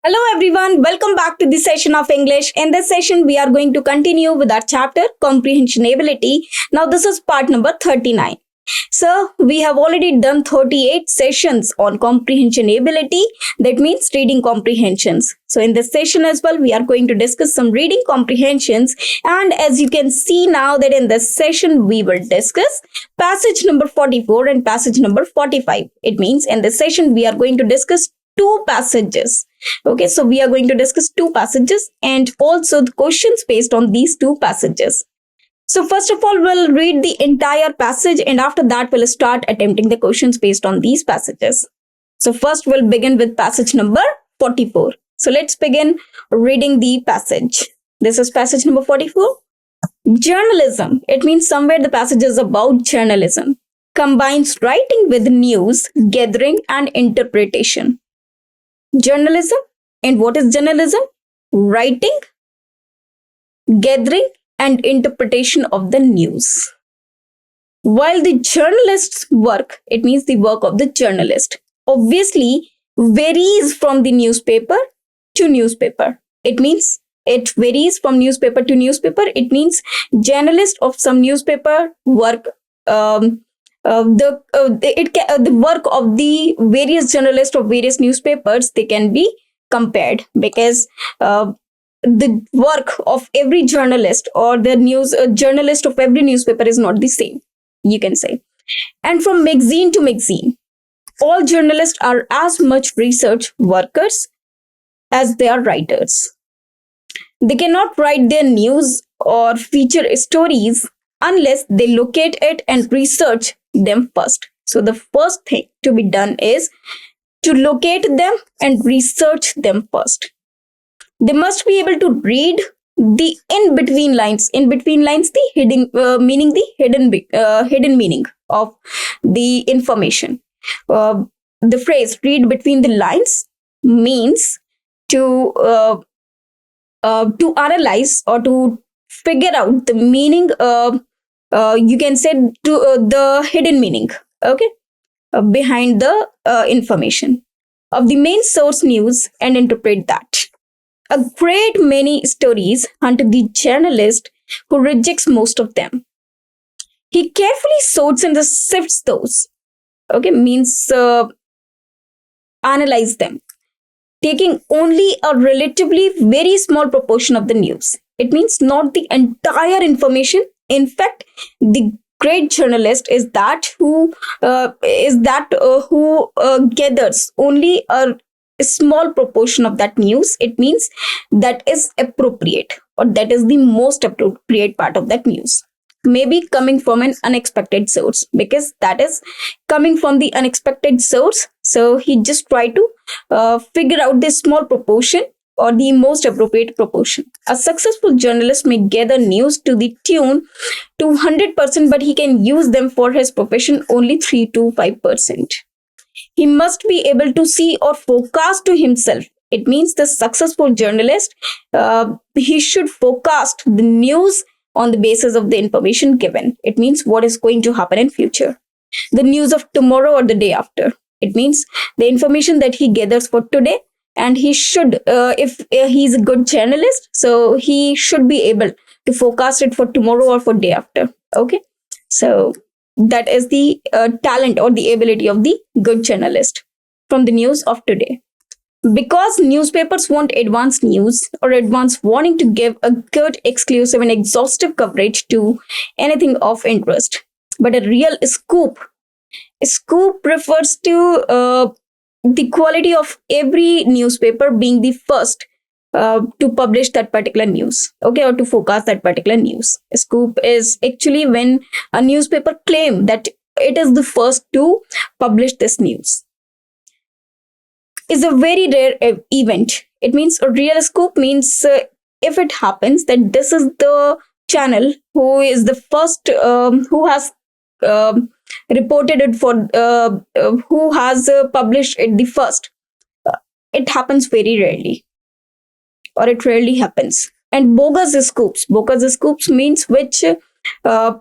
Hello everyone, welcome back to this session of English. In this session, we are going to continue with our chapter Comprehension Ability. Now, this is part number 39. So, we have already done 38 sessions on comprehension ability. That means reading comprehensions. So, in this session as well, we are going to discuss some reading comprehensions. And as you can see now that in this session, we will discuss passage number 44 and passage number 45. It means in this session, we are going to discuss two passages. Okay, so we are going to discuss two passages and also the questions based on these two passages. So first of all, we'll read the entire passage and after that we'll start attempting the questions based on these passages. So first we'll begin with passage number 44. So let's begin reading the passage. This is passage number 44. Journalism. It means somewhere the passage is about journalism. Combines writing with news, gathering and interpretation. Journalism. And what is journalism? Writing, gathering and interpretation of the news. While the journalist's work, it means the work of the journalist, obviously varies from the newspaper to newspaper. It means it varies from newspaper to newspaper. It means journalist of some newspaper work the work of the various journalists of various newspapers, they can be compared because the work of every journalist or the news journalist of every newspaper is not the same, you can say. And from magazine to magazine, all journalists are as much research workers as they are writers. They cannot write their news or feature stories unless they locate it and research them first. So the first thing to be done is to locate them and research them first. They must be able to read the in-between lines. In-between lines, the hidden meaning, the hidden meaning of the information. The phrase "read between the lines" means to analyze or to figure out the meaning. You can say to the hidden meaning, okay, behind the information of the main source news and interpret that. A great many stories hunt the journalist who rejects most of them. He carefully sorts and sifts those, okay, means analyze them, taking only a relatively very small proportion of the news. It means not the entire information. In fact, the great journalist is that who gathers only a small proportion of that news. It means that is appropriate or that is the most appropriate part of that news. Maybe coming from an unexpected source, because that is coming from the unexpected source. So he just tried to figure out this small proportion or the most appropriate proportion. A successful journalist may gather news to the tune to 100%, but he can use them for his profession only 3 to 5%. He must be able to see or forecast to himself. It means the successful journalist, he should forecast the news on the basis of the information given. It means what is going to happen in future. The news of tomorrow or the day after. It means the information that he gathers for today, and he should, if he's a good journalist, so he should be able to forecast it for tomorrow or for day after. Okay, so that is the talent or the ability of the good journalist from the news of today. Because newspapers want advanced news or advanced warning to give a good, exclusive and exhaustive coverage to anything of interest. But a real scoop refers to the quality of every newspaper being the first to publish that particular news, okay, or to forecast that particular news. A scoop is actually when a newspaper claim that it is the first to publish this news. Is a very rare event. It means a real scoop means if it happens that this is the channel who is the first who has reported it for who has published it the first. It happens very rarely, or it rarely happens. And bogus scoops means which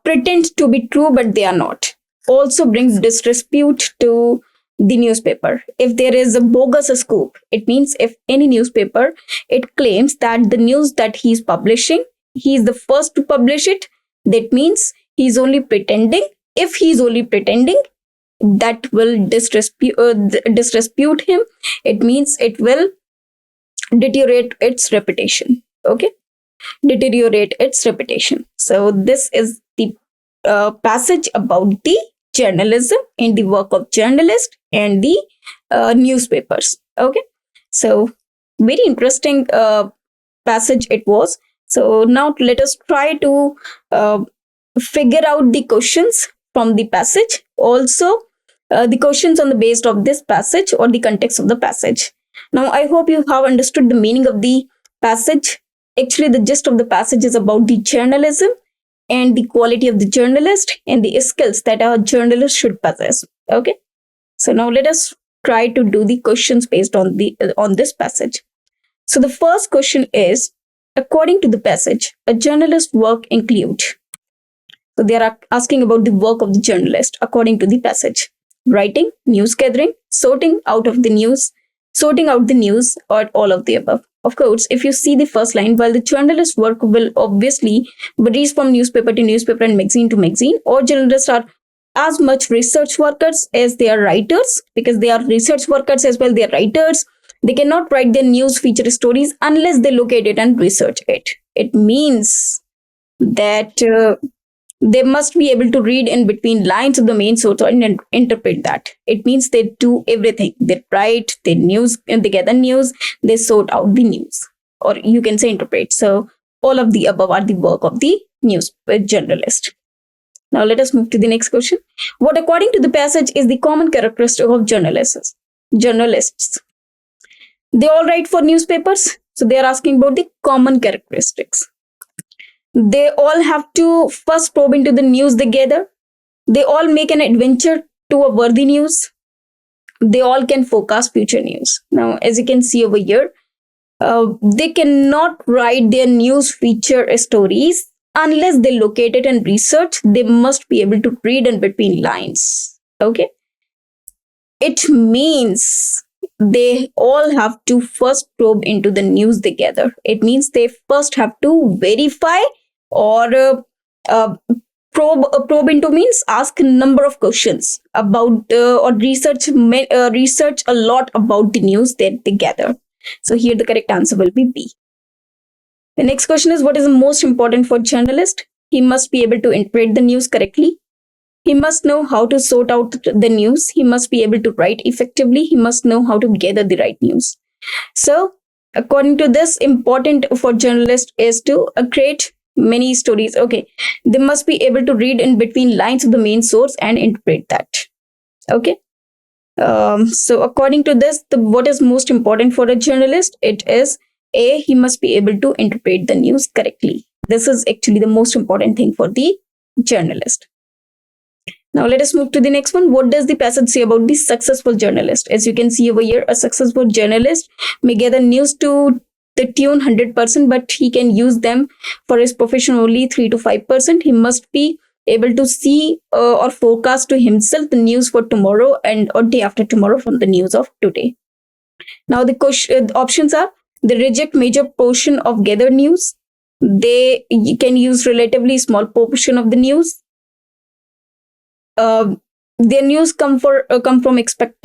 pretend to be true but they are not. Also brings disrepute to the newspaper. If there is a bogus scoop, it means if any newspaper, it claims that the news that he's publishing, he is the first to publish it, that means he's only pretending. If he's only pretending, that will disrepute him. It means it will deteriorate its reputation. Okay, deteriorate its reputation. So this is the passage about the journalism and the work of journalists and the newspapers. Okay, so very interesting passage it was. So now let us try to figure out the questions from the passage. Also, the questions on the based of this passage or the context of the passage. Now, I hope you have understood the meaning of the passage. Actually, the gist of the passage is about the journalism and the quality of the journalist and the skills that a journalist should possess. Okay, so now let us try to do the questions based on this passage. So the first question is, according to the passage, a journalist's work includes. So they are asking about the work of the journalist according to the passage: writing, news gathering, sorting out the news, or all of the above. Of course, if you see the first line, while the journalist's work will obviously varies from newspaper to newspaper and magazine to magazine, all journalists are as much research workers as they are writers, because they are research workers as well. They are writers. They cannot write their news feature stories unless they locate it and research it. It means that they must be able to read in between lines of the main source and interpret that. It means they do everything. They write, they gather news, they sort out the news, or you can say interpret. So all of the above are the work of the news journalist. Now let us move to the next question. What, according to the passage, is the common characteristic of journalists? They all write for newspapers. So they are asking about the common characteristics. They all have to first probe into the news they gather. They all make an adventure to a worthy news. They all can forecast future news. Now, as you can see over here, they cannot write their news feature stories unless they locate it and research. They must be able to read in between lines. Okay. It means they all have to first probe into the news they gather. It means they first have to verify or probe into means ask a number of questions about or research a lot about the news that they gather. So here the correct answer will be B. The next question is, what is the most important for journalist? He must be able to interpret the news correctly. He must know how to sort out the news. He must be able to write effectively. He must know how to gather the right news. So according to this, important for journalists is to create many stories. Okay, they must be able to read in between lines of the main source and interpret that. Okay, so according to this, what is most important for a journalist? It is A, he must be able to interpret the news correctly. This is actually the most important thing for the journalist. Now let us move to the next one. What does the passage say about the successful journalist? As you can see over here, a successful journalist may gather news to the tune 100%, but he can use them for his profession only 3 to 5%. He must be able to see or forecast to himself the news for tomorrow and or day after tomorrow from the news of today. Now the options are: they reject major portion of gathered news. They can use relatively small portion of the news. Their news come from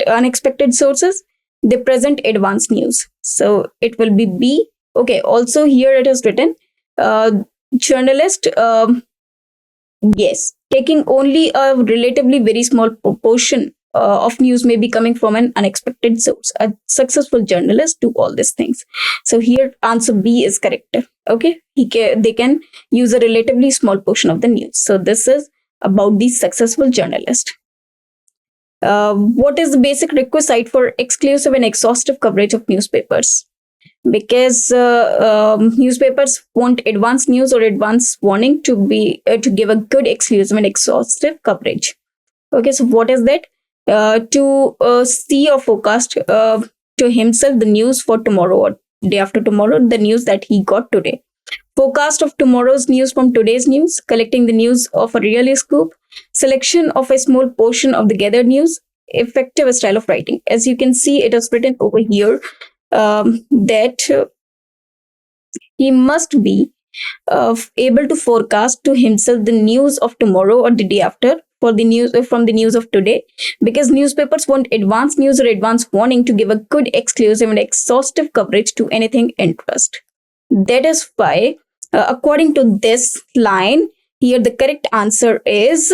unexpected sources. They present advanced news. So it will be B. Okay, also here it is written journalist, yes, taking only a relatively very small proportion of news may be coming from an unexpected source. A successful journalist do all these things. So here answer B is correct. Okay, they can use a relatively small portion of the news. So this is about the successful journalist. What is the basic requisite for exclusive and exhaustive coverage of newspapers? Because newspapers want advance news or advance warning to be to give a good exclusive and exhaustive coverage. Okay, so what is that? To see or forecast to himself the news for tomorrow or day after tomorrow, the news that he got today. Forecast of tomorrow's news from today's news, collecting the news of a real scoop, selection of a small portion of the gathered news, effective style of writing. As you can see, it is written over here that he must be able to forecast to himself the news of tomorrow or the day after for the news from the news of today, because newspapers want advance news or advance warning to give a good, exclusive, and exhaustive coverage to anything interest. That is why, according to this line here, the correct answer is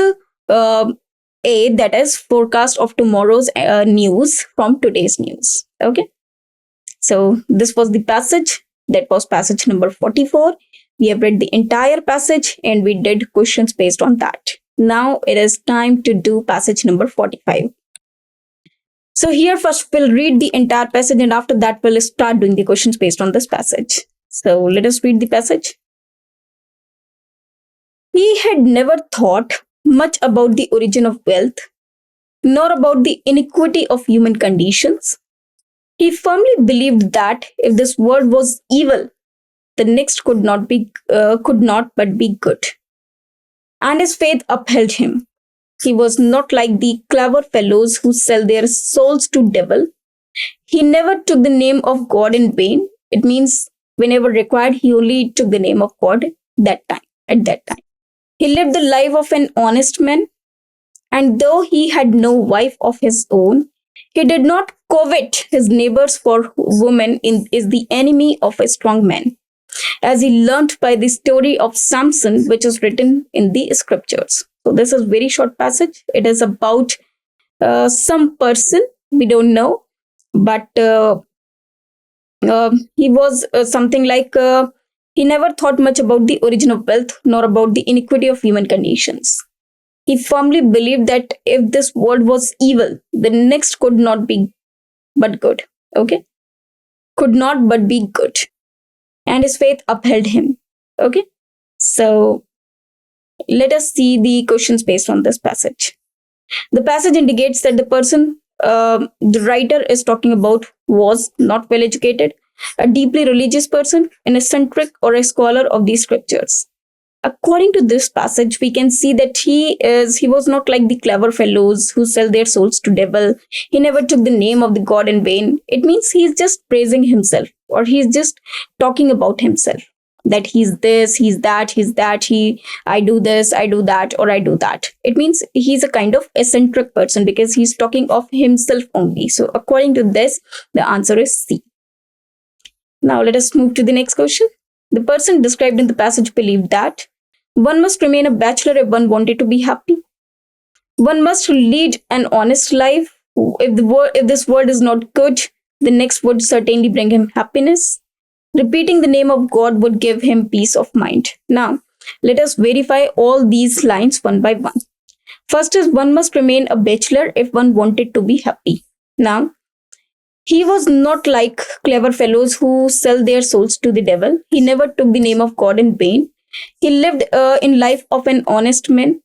uh, A, that is forecast of tomorrow's news from today's news. Okay. So this was the passage. That was passage number 44. We have read the entire passage and we did questions based on that. Now it is time to do passage number 45. So here first we'll read the entire passage and after that we'll start doing the questions based on this passage. So let us read the passage. He had never thought much about the origin of wealth, nor about the inequity of human conditions. He firmly believed that if this world was evil, the next could not but be good. And his faith upheld him. He was not like the clever fellows who sell their souls to devil. He never took the name of God in vain. It means whenever required, he only took the name of God at that time. He lived the life of an honest man, and though he had no wife of his own, he did not covet his neighbors, for woman is the enemy of a strong man, as he learnt by the story of Samson, which is written in the scriptures. So this is very short passage. It is about some person we don't know, but he was something like he never thought much about the origin of wealth nor about the iniquity of human conditions. He firmly believed that if this world was evil, the next could not be but good. Okay, could not but be good, and his faith upheld him. Okay, so let us see the questions based on this passage. The passage indicates that the person the writer is talking about was not well educated, a deeply religious person, an eccentric, or a scholar of the scriptures. According to this passage, we can see that he was not like the clever fellows who sell their souls to devil. He never took the name of the God in vain. It means he's just praising himself, or he's just talking about himself, that he's this, he's that, I do this, I do that, or I do that. It means he's a kind of eccentric person because he's talking of himself only. So according to this, the answer is C. Now let us move to the next question. The person described in the passage believed that one must remain a bachelor if one wanted to be happy. One must lead an honest life. If this world is not good, the next would certainly bring him happiness. Repeating the name of God would give him peace of mind. Now, let us verify all these lines one by one. First is one must remain a bachelor if one wanted to be happy. Now, he was not like clever fellows who sell their souls to the devil. He never took the name of God in vain. He lived in life of an honest man.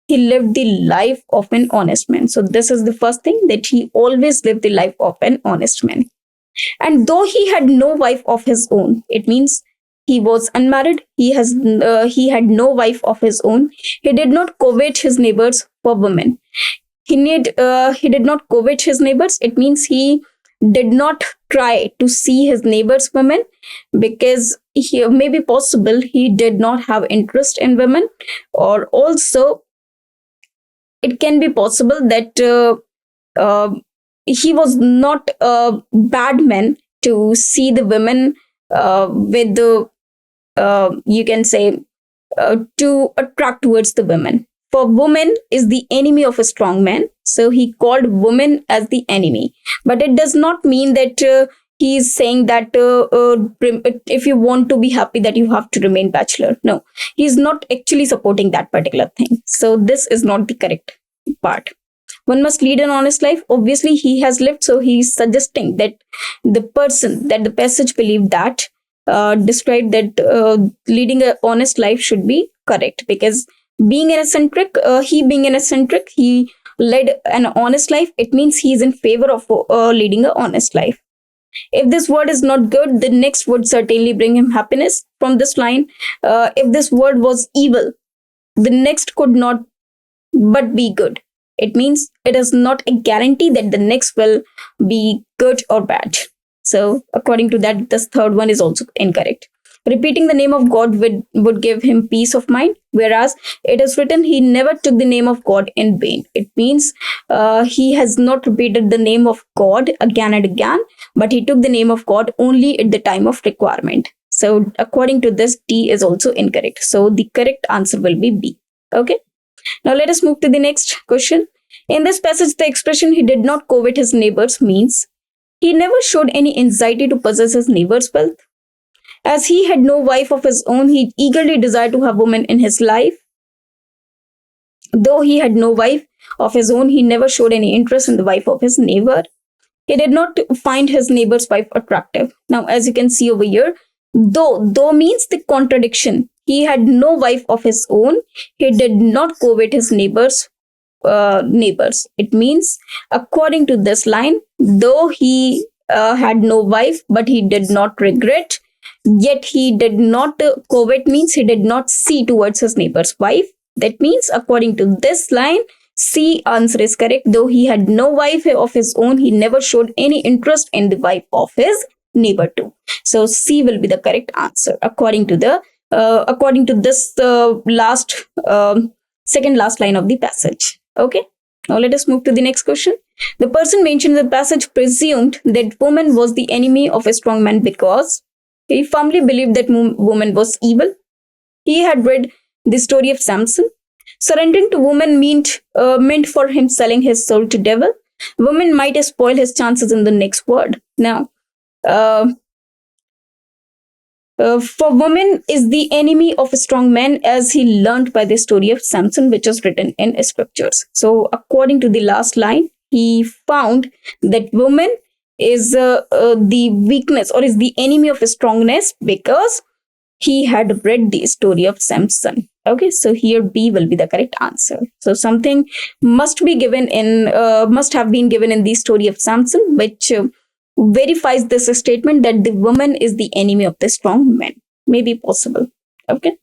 He lived the life of an honest man. So this is the first thing, that he always lived the life of an honest man. And though he had no wife of his own, it means he was unmarried. He had no wife of his own. He did not covet his neighbors for women. He did not covet his neighbors. It means he did not try to see his neighbors' women, because maybe possible he did not have interest in women, or also it can be possible that he was not a bad man to see the women with the you can say to attract towards the women. For woman is the enemy of a strong man, so he called woman as the enemy. But it does not mean that he is saying that if you want to be happy, that you have to remain bachelor. No, he is not actually supporting that particular thing. So this is not the correct part. One must lead an honest life. Obviously, he has lived, so he is suggesting that the person that the passage believed that described that leading an honest life should be correct, because being an eccentric, he led an honest life. It means he is in favor of leading an honest life. If this world is not good, the next would certainly bring him happiness. From this line, if this world was evil, the next could not but be good. It means it is not a guarantee that the next will be good or bad. So according to that, this third one is also incorrect. Repeating the name of God would give him peace of mind, whereas it is written he never took the name of God in vain. It means he has not repeated the name of God again and again, but he took the name of God only at the time of requirement. So according to this, D is also incorrect. So the correct answer will be B. Okay. Now let us move to the next question. In this passage, the expression he did not covet his neighbors means he never showed any anxiety to possess his neighbor's wealth. As he had no wife of his own, he eagerly desired to have women in his life. Though he had no wife of his own, he never showed any interest in the wife of his neighbor. He did not find his neighbor's wife attractive. Now, as you can see over here, though means the contradiction. He had no wife of his own. He did not covet his neighbors. It means, according to this line, though he had no wife, but he did not regret. Yet he did not covet means he did not see towards his neighbor's wife. That means, according to this line, C answer is correct. Though he had no wife of his own, he never showed any interest in the wife of his neighbor too. So C will be the correct answer according to this last second last line of the passage. Okay. Now let us move to the next question. The person mentioned in the passage presumed that woman was the enemy of a strong man because he firmly believed that woman was evil. He had read the story of Samson. Surrendering to woman meant for him selling his soul to devil. Woman might spoil his chances in the next word. Now, uh, for woman is the enemy of a strong man, as he learned by the story of Samson, which is written in scriptures. So, according to the last line, he found that woman is the weakness or is the enemy of strongness because he had read the story of Samson. Okay, so here B will be the correct answer. So something must have been given in the story of Samson, which verifies this statement that the woman is the enemy of the strong man. Maybe possible. Okay,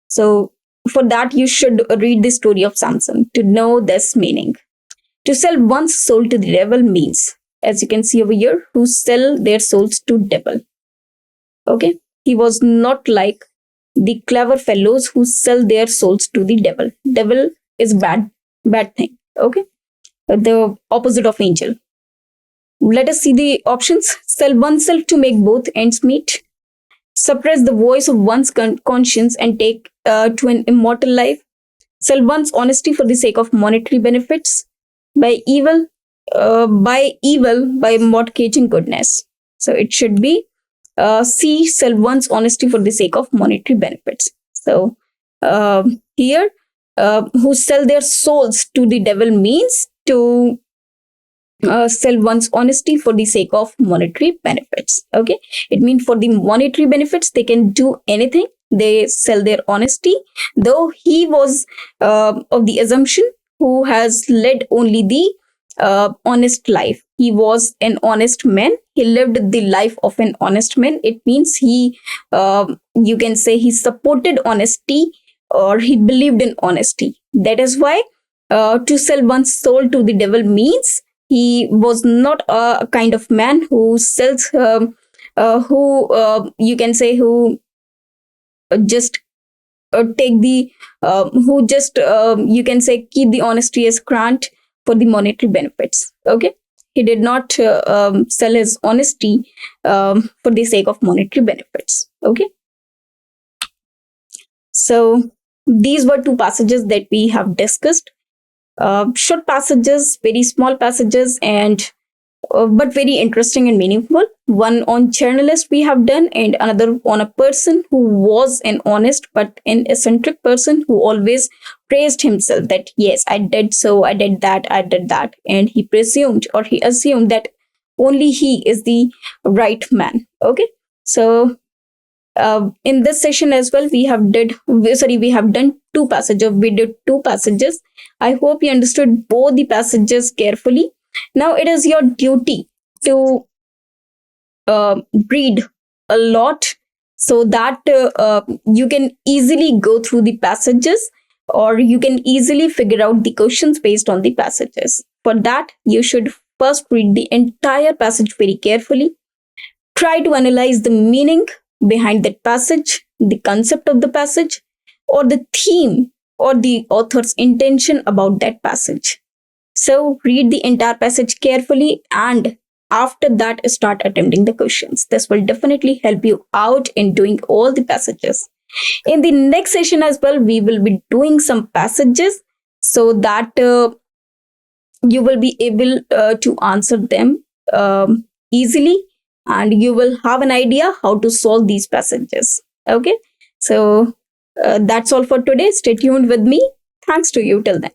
so for that you should read the story of Samson to know this meaning. To sell one's soul to the devil means, as you can see over here, who sell their souls to devil. Okay, he was not like the clever fellows who sell their souls to the devil. Devil is bad thing. Okay, the opposite of angel. Let us see the options. Sell oneself to make both ends meet. Suppress the voice of one's conscience and take to an immortal life. Sell one's honesty for the sake of monetary benefits. By evil, by mortgaging goodness. So it should be C. Sell one's honesty for the sake of monetary benefits. So here, who sell their souls to the devil means to sell one's honesty for the sake of monetary benefits. Okay, it means for the monetary benefits they can do anything. They sell their honesty, though he was of the assumption who has led only the honest life. He was an honest man. He lived the life of an honest man. It means he, you can say, he supported honesty or he believed in honesty. That is why to sell one's soul to the devil means he was not a kind of man who sells, you can say, who just take the, who just, you can say, keep the honesty as grant for the monetary benefits. Okay, he did not sell his honesty for the sake of monetary benefits. Okay, so these were two passages that we have discussed. Short passages, very small passages, and but very interesting and meaningful. One on journalist we have done, and another on a person who was an honest but an eccentric person who always praised himself that yes, I did so, I did that, and he presumed or he assumed that only he is the right man. Okay, so in this session as well we have done two passages. We did two passages. I hope you understood both the passages carefully. Now it is your duty to read a lot so that you can easily go through the passages or you can easily figure out the questions based on the passages. For that, you should first read the entire passage very carefully. Try to analyze the meaning behind that passage, the concept of the passage, or the theme or the author's intention about that passage. So read the entire passage carefully and after that start attempting the questions. This will definitely help you out in doing all the passages. In the next session as well, we will be doing some passages so that you will be able to answer them easily and you will have an idea how to solve these passages. Okay, so that's all for today. Stay tuned with me. Thanks to you till then.